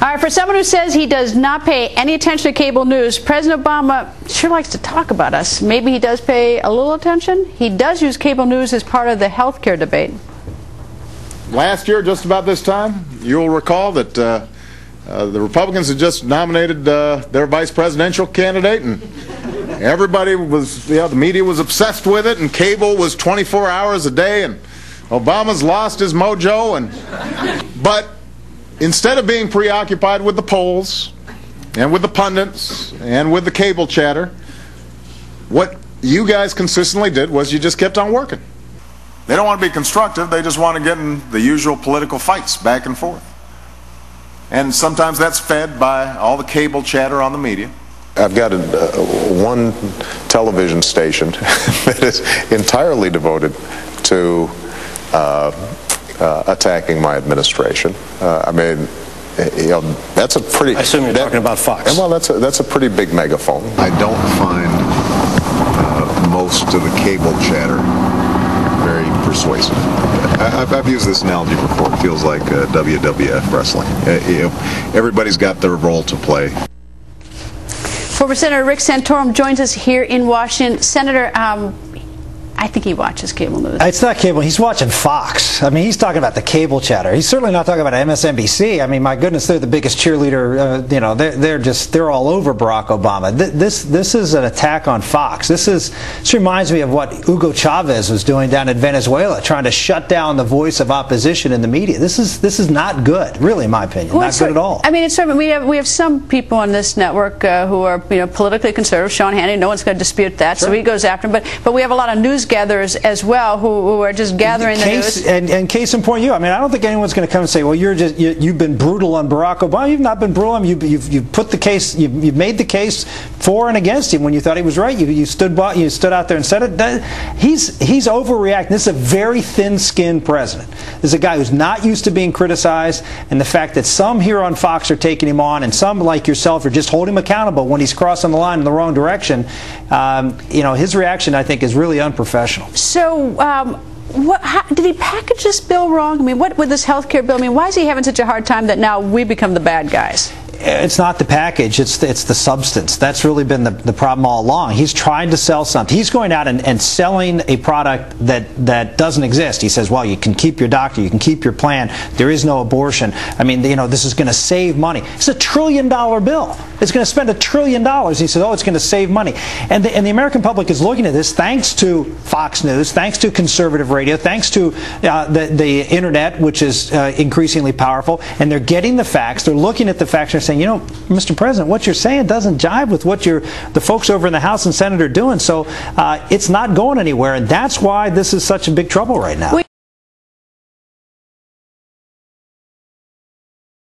All right, for someone who says he does not pay any attention to cable news, President Obama sure likes to talk about us. Maybe he does pay a little attention. He does use cable news as part of the health care debate. Last year, just about this time, you'll recall that the Republicans had just nominated their vice presidential candidate, and everybody was, the media was obsessed with it, and cable was 24 hours a day, and Obama's lost his mojo. But instead of being preoccupied with the polls and with the pundits and with the cable chatter, what you guys consistently did was you just kept on working. They don't want to be constructive, they just want to get in the usual political fights back and forth. And sometimes that's fed by all the cable chatter on the media. I've got one television station that is entirely devoted to attacking my administration. I mean, you know, that's a pretty... I assume you're talking about Fox. Well, that's a pretty big megaphone. I don't find most of the cable chatter very persuasive. I've used this analogy before. It feels like WWF wrestling. Everybody's got their role to play. Former Senator Rick Santorum joins us here in Washington. Senator, I think he watches cable news. It's not cable. He's watching Fox. I mean, he's talking about the cable chatter. He's certainly not talking about MSNBC. I mean, my goodness, they're the biggest cheerleader. You know, they're all over Barack Obama. This is an attack on Fox. This reminds me of what Hugo Chavez was doing down in Venezuela, trying to shut down the voice of opposition in the media. This is not good, really, in my opinion. Well, not good at all. I mean, it's sort of, we have some people on this network who are politically conservative. Sean Hannity, no one's going to dispute that, sure. So he goes after him. But we have a lot of news gatherers as well who are just gathering the news. And case in point, I mean, I don't think anyone's going to come and say, well, you've been brutal on Barack Obama. You've not been brutal on him. You've put the case, you've made the case for and against him when you thought he was right. You stood out there and said it. He's overreacting. This is a very thin-skinned president. This is a guy who's not used to being criticized, and the fact that some here on Fox are taking him on and some like yourself are just holding him accountable when he's crossing the line in the wrong direction, his reaction, I think, is really unprofessional. So, did he package this bill wrong? I mean, what with this health care bill? I mean, why is he having such a hard time that now we become the bad guys? It's not the package, it's the substance. That's really been the problem all along. He's trying to sell something. He's going out and selling a product that doesn't exist. He says, well, you can keep your doctor, you can keep your plan, there is no abortion. I mean, this is going to save money. It's a $1 trillion bill. It's going to spend $1 trillion. He says, oh, it's going to save money. And the American public is looking at this thanks to Fox News, thanks to conservative radio, thanks to the internet, which is increasingly powerful, and they're getting the facts, they're looking at the facts and saying, you know, Mr. President, what you're saying doesn't jive with what the folks over in the House and Senate are doing, so it's not going anywhere, and that's why this is such a big trouble right now.